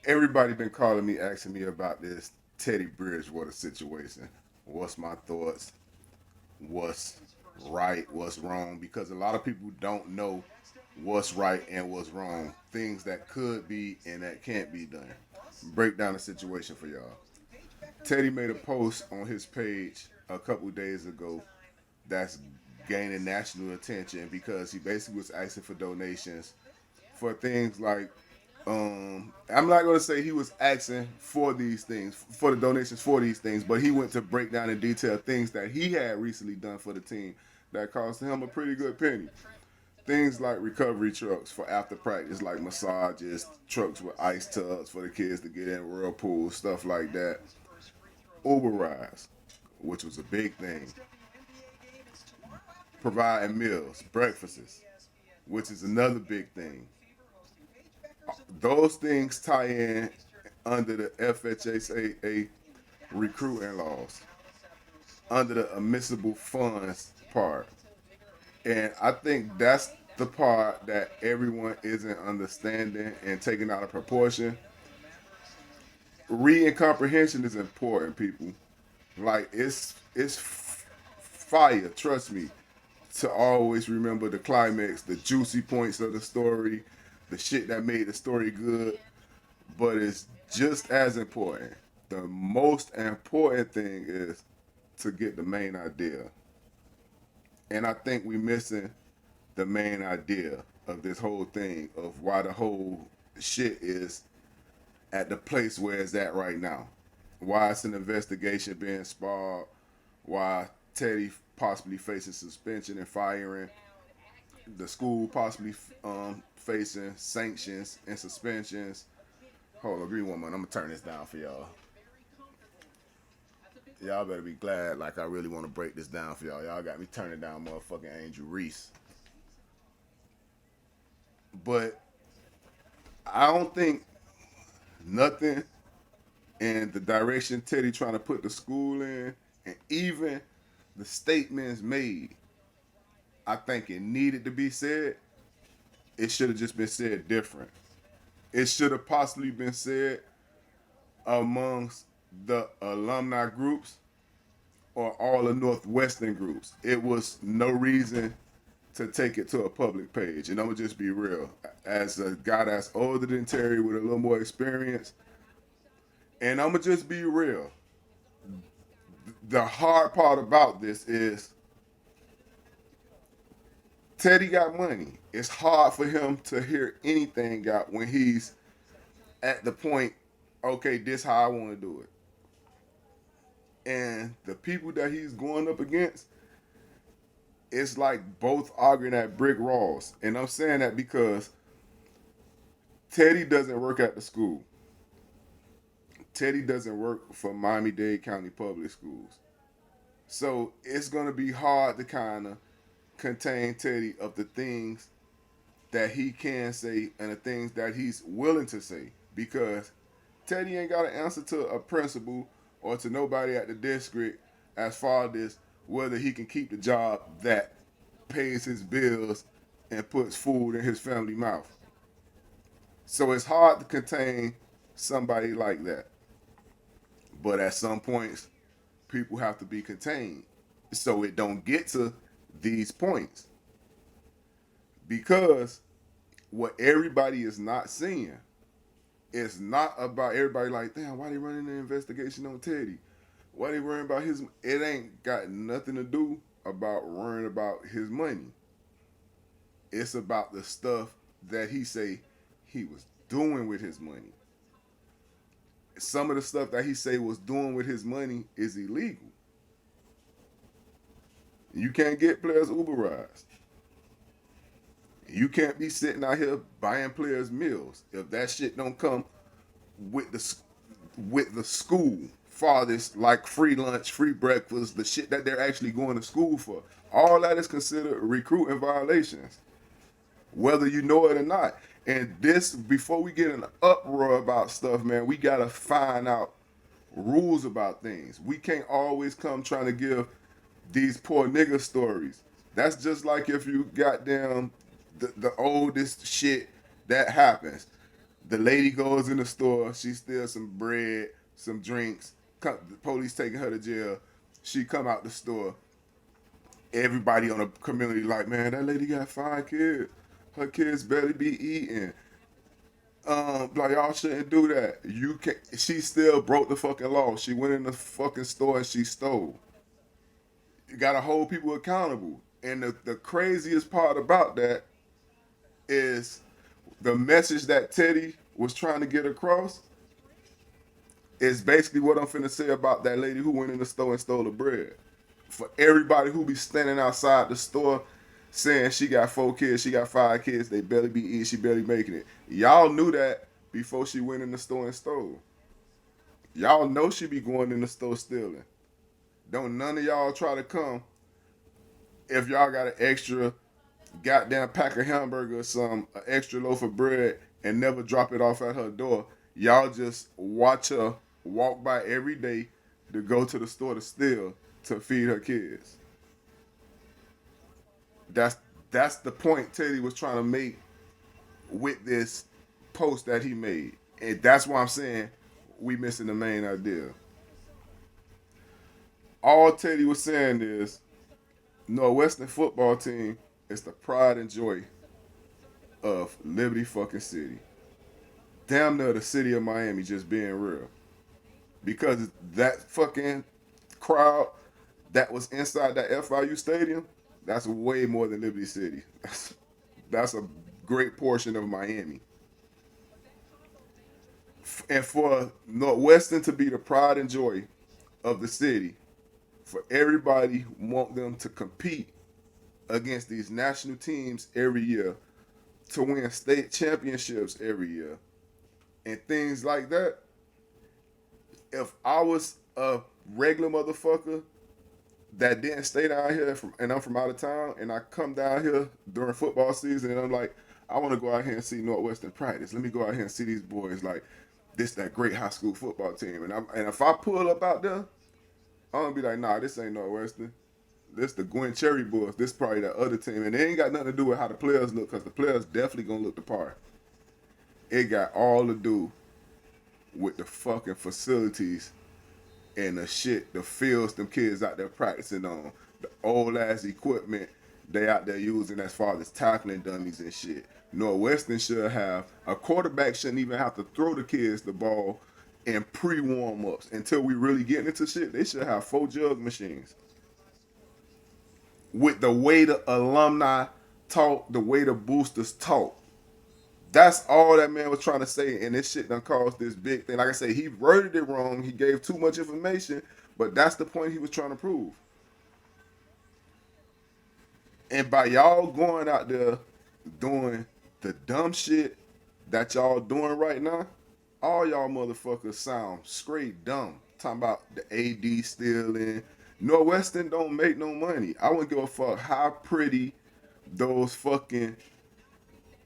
Everybody been calling me, asking me about this Teddy Bridgewater situation. What's my thoughts? What's right? What's wrong? Because a lot of people don't know what's right and what's wrong. Things that could be and that can't be done. Break down the situation for y'all. Teddy made a post on his page a couple days ago that's gaining national attention because he basically was asking for donations for things like I'm not gonna say he was asking for these things, for the donations for these things, but he went to break down in detail things that he had recently done for the team that cost him a pretty good penny. Things like recovery trucks for after practice, like massages, trucks with ice tubs for the kids to get in, whirlpools, stuff like that. Uber rides, which was a big thing. Providing meals, breakfasts, which is another big thing. Those things tie in under the FHSAA recruiting laws, under the admissible funds part. And I think that's the part that everyone isn't understanding and taking out of proportion. Reading comprehension is important, people. Like it's fire, trust me, to always remember the climax, the juicy points of the story, the shit that made the story good. But it's just as important. The most important thing is to get the main idea. And I think we missing the main idea of this whole thing of why the whole shit is at the place where it's at right now. Why it's an investigation being sparred, why Teddy possibly facing suspension and firing, the school possibly facing sanctions and suspensions. Hold on, give me one minute. I'm gonna turn this down for y'all. Y'all better be glad, like I really want to break this down for y'all. Y'all got me turning down motherfucking Angel Reese. But I don't think nothing in the direction Teddy trying to put the school in, and even the statements made, I think it needed to be said. It should have just been said different. It should have possibly been said amongst the alumni groups or all the Northwestern groups. It was no reason to take it to a public page. And I'm gonna just be real. As a guy that's older than Terry with a little more experience, and I'm gonna just be real. The hard part about this is Teddy got money. It's hard for him to hear anything out when he's at the point, okay, this how I want to do it. And the people that he's going up against, it's like both arguing at brick walls. And I'm saying that because Teddy doesn't work at the school. Teddy doesn't work for Miami-Dade County Public Schools. So it's gonna be hard to kind of contain Teddy of the things that he can say and the things that he's willing to say because Teddy ain't got an answer to a principal or to nobody at the district as far as whether he can keep the job that pays his bills and puts food in his family mouth. So it's hard to contain somebody like that. But at some points, people have to be contained so it don't get to these points because what everybody is not seeing, it's not about everybody like, damn, why they running an investigation on Teddy? Why they worrying about his? It ain't got nothing to do about worrying about his money. It's about the stuff that he say he was doing with his money. Some of the stuff that he say was doing with his money is illegal. You can't get players Uber rides. You can't be sitting out here buying players meals if that shit don't come with the school farthest, like free lunch, free breakfast, the shit that they're actually going to school for. All that is considered recruiting violations, whether you know it or not. And this, before we get in an uproar about stuff, man, we gotta find out rules about things. We can't always come trying to give these poor nigga stories. That's just like if you got them the oldest shit that happens. The lady goes in the store. She steals some bread, some drinks. The police taking her to jail. She come out the store. Everybody on the community like, man, that lady got 5 kids. Her kids barely be eating. Like y'all shouldn't do that. You can. She still broke the fucking law. She went in the fucking store and she stole. You gotta hold people accountable. And the craziest part about that is the message that Teddy was trying to get across is basically what I'm finna say about that lady who went in the store and stole the bread. For everybody who be standing outside the store saying she got 4 kids, she got 5 kids, they barely be eating, she barely making it. Y'all knew that before she went in the store and stole. Y'all know she be going in the store stealing. Don't none of y'all try to come if y'all got an extra goddamn pack of hamburger or some an extra loaf of bread and never drop it off at her door. Y'all just watch her walk by every day to go to the store to steal to feed her kids. That's that's the point Teddy was trying to make with this post that he made. And that's why I'm saying we missing the main idea. All Teddy was saying is Northwestern football team is the pride and joy of Liberty fucking City. Damn near the city of Miami, just being real. Because that fucking crowd that was inside that FIU stadium, that's way more than Liberty City. That's a great portion of Miami. And for Northwestern to be the pride and joy of the city, for everybody want them to compete against these national teams every year, to win state championships every year, and things like that. If I was a regular motherfucker that didn't stay down here and I'm from out of town and I come down here during football season and I'm like, I want to go out here and see Northwestern practice. Let me go out here and see these boys like this that great high school football team. And if I pull up out there, I'm gonna be like, nah, this ain't Northwestern. This the Gwen Cherry Bulls. This probably that other team. And it ain't got nothing to do with how the players look, because the players definitely gonna look the part. It got all to do with the fucking facilities and the shit, the fields them kids out there practicing on, the old ass equipment they out there using as far as tackling dummies and shit. Northwestern should have a quarterback shouldn't even have to throw the kids the ball in pre warm ups until we really get into shit. They should have 4 jug machines. With the way the alumni talk, the way the boosters talk. That's all that man was trying to say, and this shit done caused this big thing. Like I say, he worded it wrong. He gave too much information, but that's the point he was trying to prove. And by y'all going out there doing the dumb shit that y'all doing right now, all y'all motherfuckers sound straight dumb. Talking about the AD stealing. Northwestern don't make no money. I wouldn't give a fuck how pretty those fucking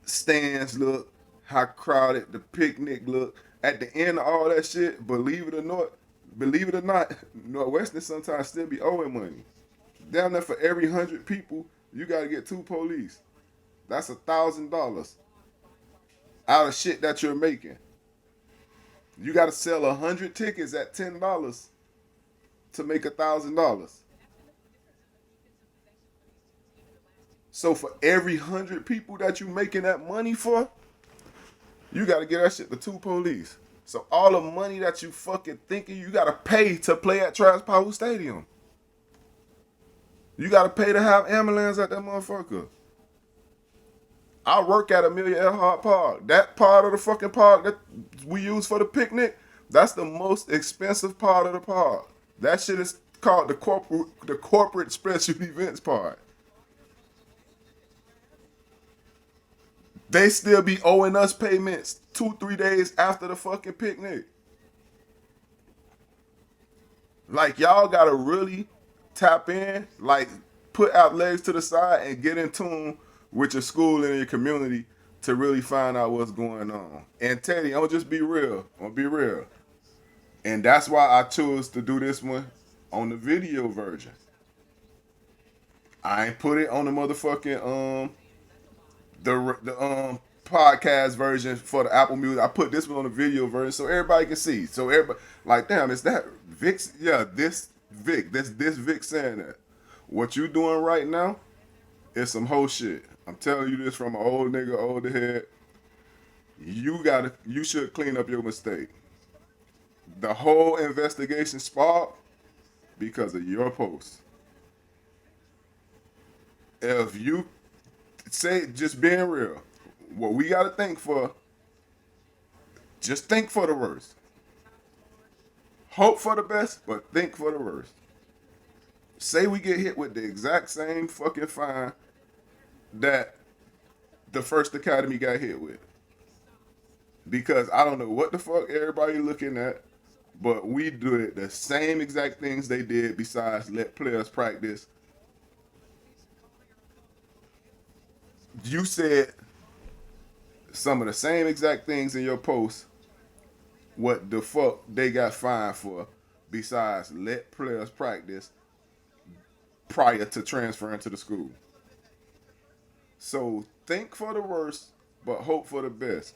stands look, how crowded the picnic look. At the end of all that shit, believe it or not, Northwestern sometimes still be owing money. Down there for every 100 people, you gotta get 2 police. That's $1,000 out of shit that you're making. You gotta sell 100 tickets at $10 to make $1,000. So for every 100 people that you making that money for, you gotta get that shit to 2 police. So all the money that you fucking thinking you gotta pay to play at Travis Power Stadium. You gotta pay to have ambulance at that motherfucker. I work at Amelia Earhart Park. That part of the fucking park that we use for the picnic, that's the most expensive part of the park. That shit is called the corporate special events part. They still be owing us payments 2, 3 days after the fucking picnic. Like y'all gotta really tap in, like put out legs to the side and get in tune with your school and your community to really find out what's going on. And Teddy, I'm gonna just be real. I'm gonna be real. And that's why I chose to do this one on the video version. I ain't put it on the motherfucking the podcast version for the Apple Music. I put this one on the video version so everybody can see. So everybody, like, damn, is that Vic? Yeah, this Vic. This Vic saying that. What you doing right now is some whole shit. I'm telling you this from an old nigga, older head. You should clean up your mistake. The whole investigation sparked because of your post. If you say, just being real, what we gotta think for, just think for the worst. Hope for the best, but think for the worst. Say we get hit with the exact same fucking fine that the first academy got hit with. Because I don't know what the fuck everybody looking at, but we do it the same exact things they did besides let players practice. You said some of the same exact things in your post. What the fuck they got fined for besides let players practice prior to transferring to the school. So think for the worst, but hope for the best.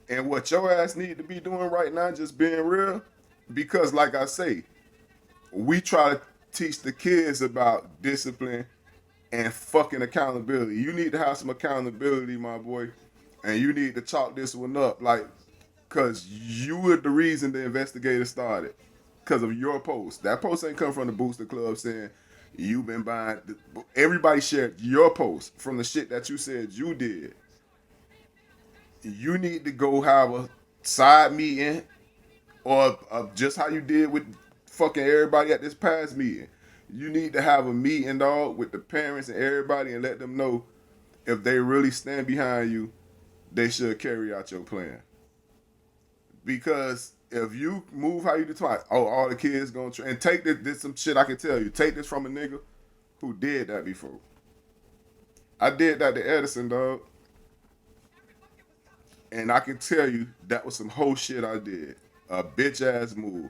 And what your ass need to be doing right now, just being real, because like I say, we try to teach the kids about discipline and fucking accountability. You need to have some accountability, my boy, and you need to chalk this one up, like, cause you were the reason the investigator started, cause of your post. That post ain't come from the Booster Club saying you been buying. Everybody shared your post from the shit that you said you did. You need to go have a side meeting or just how you did with fucking everybody at this past meeting. You need to have a meeting, dog, with the parents and everybody and let them know if they really stand behind you, they should carry out your plan. Because if you move how you do twice, oh, all the kids gonna and take this some shit I can tell you. Take this from a nigga who did that before. I did that to Edison, dog. And I can tell you that was some whole shit I did. A bitch ass move.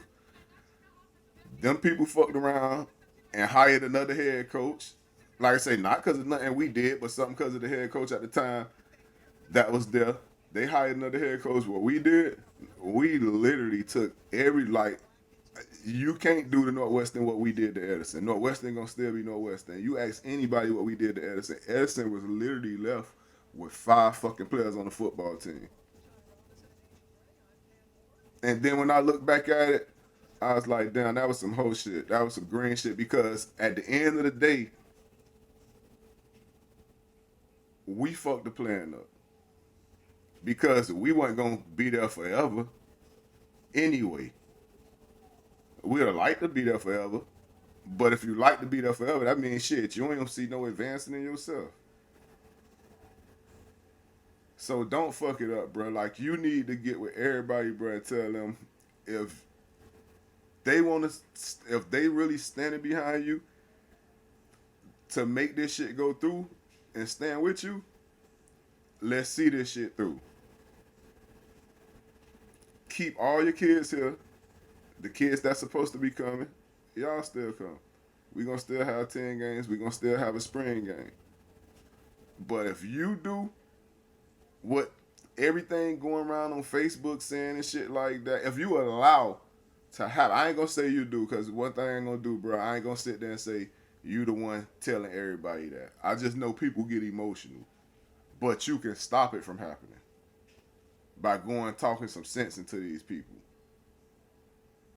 Them people fucked around and hired another head coach. Like I say, not because of nothing we did, but something because of the head coach at the time that was there. They hired another head coach. What we did, we literally took every, like, you can't do to Northwestern what we did to Edison. Northwestern gonna still be Northwestern. You ask anybody what we did to Edison. Edison was literally left with 5 fucking players on the football team. And then when I look back at it, I was like, damn, that was some whole shit. That was some green shit because at the end of the day, we fucked the plan up. Because we weren't gonna be there forever anyway. We'd like to be there forever. But if you like to be there forever, that means shit. You ain't gonna see no advancing in yourself. So don't fuck it up, bro. Like, you need to get with everybody, bro, and tell them if they want to, if they really standing behind you to make this shit go through and stand with you, let's see this shit through. Keep all your kids here. The kids that's supposed to be coming, y'all still come. We gonna still have 10 games. We gonna still have a spring game. But if you do what everything going around on Facebook saying and shit like that, if you allow to have, I ain't gonna say you do, because one thing I ain't gonna do, bro, I ain't gonna sit there and say you the one telling everybody that. I just know people get emotional. But you can stop it from happening by going talking some sense into these people.